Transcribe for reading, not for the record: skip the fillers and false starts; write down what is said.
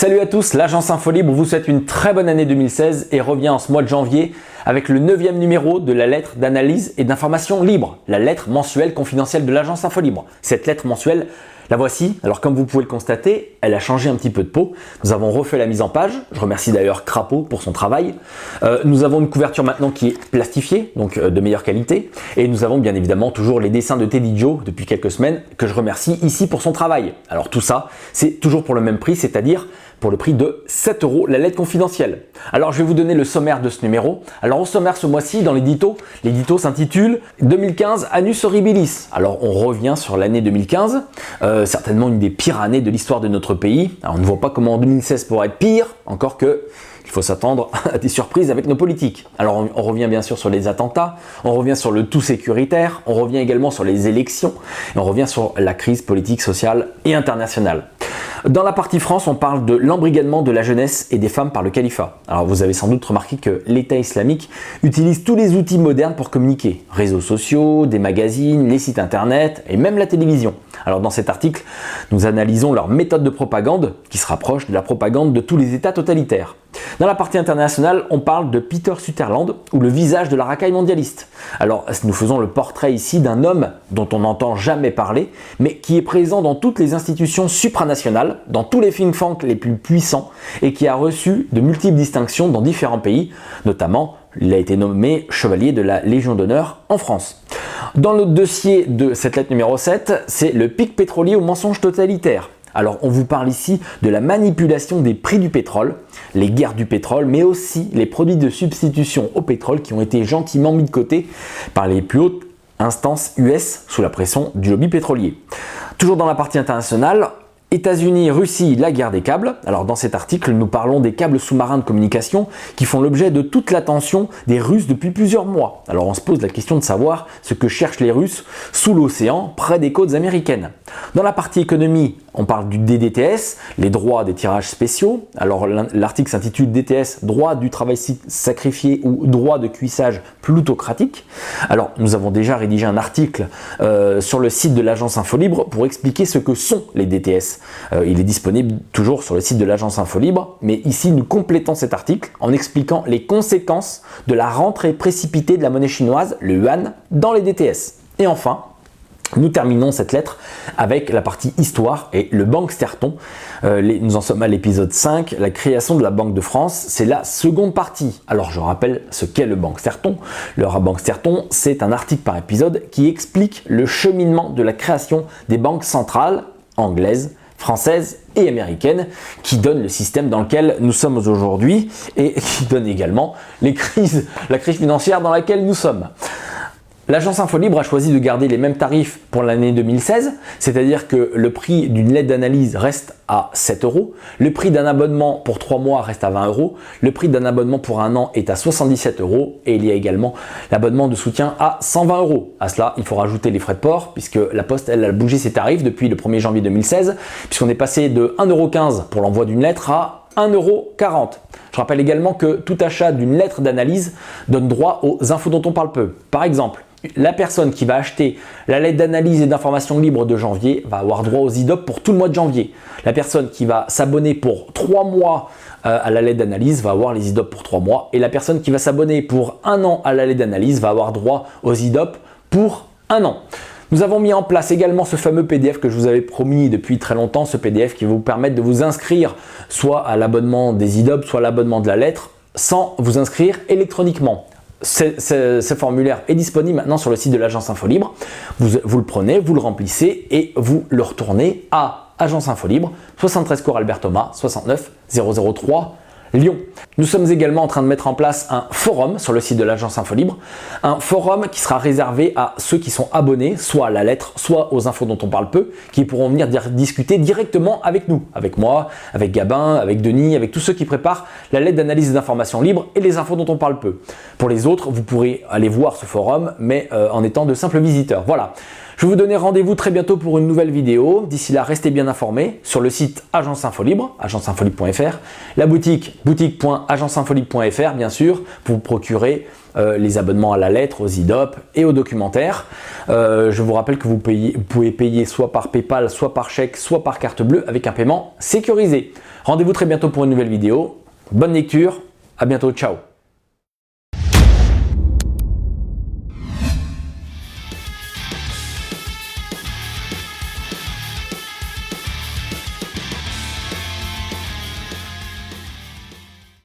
Salut à tous, l'agence Infolibre vous souhaite une très bonne année 2016 et revient en ce mois de janvier avec le 9e numéro de la lettre d'analyse et d'information libre, la lettre mensuelle confidentielle de l'agence Infolibre. Cette lettre mensuelle, la voici. Alors comme vous pouvez le constater, elle a changé un petit peu de peau. Nous avons refait la mise en page. Je remercie d'ailleurs Crapaud pour son travail. Nous avons une couverture maintenant qui est plastifiée, donc de meilleure qualité. Et nous avons bien évidemment toujours les dessins de Teddy Joe depuis quelques semaines que je remercie ici pour son travail. Alors tout ça, c'est toujours pour le même prix, c'est-à-dire pour le prix de 7 € la lettre confidentielle. Alors je vais vous donner le sommaire de ce numéro. Alors au sommaire ce mois-ci dans l'édito s'intitule 2015 Annus Horribilis. Alors on revient sur l'année 2015, certainement une des pires années de l'histoire de notre pays. Alors on ne voit pas comment 2016 pourra être pire, encore que il faut s'attendre à des surprises avec nos politiques. Alors on revient bien sûr sur les attentats, on revient sur le tout sécuritaire, on revient également sur les élections, et on revient sur la crise politique, sociale et internationale. Dans la partie France, on parle de l'embrigadement de la jeunesse et des femmes par le califat. Alors vous avez sans doute remarqué que l'État islamique utilise tous les outils modernes pour communiquer. Réseaux sociaux, des magazines, les sites internet et même la télévision. Alors dans cet article, nous analysons leur méthode de propagande qui se rapproche de la propagande de tous les États totalitaires. Dans la partie internationale, on parle de Peter Sutherland ou le visage de la racaille mondialiste. Alors nous faisons le portrait ici d'un homme dont on n'entend jamais parler, mais qui est présent dans toutes les institutions supranationales, dans tous les think tanks les plus puissants et qui a reçu de multiples distinctions dans différents pays, notamment il a été nommé chevalier de la Légion d'honneur en France. Dans le dossier de cette lettre numéro 7, c'est le pic pétrolier au mensonge totalitaire. Alors on vous parle ici de la manipulation des prix du pétrole, les guerres du pétrole, mais aussi les produits de substitution au pétrole qui ont été gentiment mis de côté par les plus hautes instances US sous la pression du lobby pétrolier. Toujours dans la partie internationale, États-Unis, Russie, la guerre des câbles. Alors dans cet article, nous parlons des câbles sous-marins de communication qui font l'objet de toute l'attention des Russes depuis plusieurs mois. Alors on se pose la question de savoir ce que cherchent les Russes sous l'océan, près des côtes américaines. Dans la partie économie, on parle du DDTS, les droits des tirages spéciaux. Alors l'article s'intitule DTS, droit du travail sacrifié ou droit de cuissage plutocratique. Alors nous avons déjà rédigé un article sur le site de l'agence Infolibre pour expliquer ce que sont les DTS. Il est disponible toujours sur le site de l'agence Infolibre, mais ici nous complétons cet article en expliquant les conséquences de la rentrée précipitée de la monnaie chinoise, le yuan, dans les DTS. Et enfin, nous terminons cette lettre avec la partie histoire et le banksterton. Nous en sommes à l'épisode 5, la création de la Banque de France, c'est la seconde partie. Alors je rappelle ce qu'est le banksterton. Le banksterton, c'est un article par épisode qui explique le cheminement de la création des banques centrales anglaises, françaises et américaines qui donne le système dans lequel nous sommes aujourd'hui et qui donne également la crise financière dans laquelle nous sommes. L'agence Infolibre a choisi de garder les mêmes tarifs pour l'année 2016, c'est-à-dire que le prix d'une lettre d'analyse reste à 7 €, le prix d'un abonnement pour 3 mois reste à 20 €, le prix d'un abonnement pour un an est à 77 € et il y a également l'abonnement de soutien à 120 €. À cela, il faut rajouter les frais de port puisque la Poste, elle, a bougé ses tarifs depuis le 1er janvier 2016, puisqu'on est passé de 1,15 € pour l'envoi d'une lettre à 1,40 €. Je rappelle également que tout achat d'une lettre d'analyse donne droit aux infos dont on parle peu. Par exemple, la personne qui va acheter la lettre d'analyse et d'information libre de janvier va avoir droit aux IDOP pour tout le mois de janvier. La personne qui va s'abonner pour 3 mois à la lettre d'analyse va avoir les IDOP pour 3 mois. Et la personne qui va s'abonner pour 1 an à la lettre d'analyse va avoir droit aux IDOP pour 1 an. Nous avons mis en place également ce fameux PDF que je vous avais promis depuis très longtemps, ce PDF qui va vous permettre de vous inscrire soit à l'abonnement des IDOP, soit à l'abonnement de la lettre, sans vous inscrire électroniquement. Ce formulaire est disponible maintenant sur le site de l'agence Infolibre. Vous le prenez, vous le remplissez et vous le retournez à Agence Infolibre, 73 cours Albert Thomas, 69 003 Lyon. Nous sommes également en train de mettre en place un forum sur le site de l'agence Infolibre, un forum qui sera réservé à ceux qui sont abonnés, soit à la lettre, soit aux infos dont on parle peu, qui pourront venir discuter directement avec nous, avec moi, avec Gabin, avec Denis, avec tous ceux qui préparent la lettre d'analyse d'informations libres et les infos dont on parle peu. Pour les autres, vous pourrez aller voir ce forum, mais en étant de simples visiteurs. Voilà. Je vais vous donner rendez-vous très bientôt pour une nouvelle vidéo. D'ici là, restez bien informés sur le site Agence Infolibre, agenceinfolibre.fr, la boutique boutique.agenceinfolibre.fr bien sûr, pour vous procurer les abonnements à la lettre, aux IDOP et aux documentaires. Je vous rappelle que vous pouvez payer soit par PayPal, soit par chèque, soit par carte bleue avec un paiement sécurisé. Rendez-vous très bientôt pour une nouvelle vidéo. Bonne lecture, à bientôt, ciao.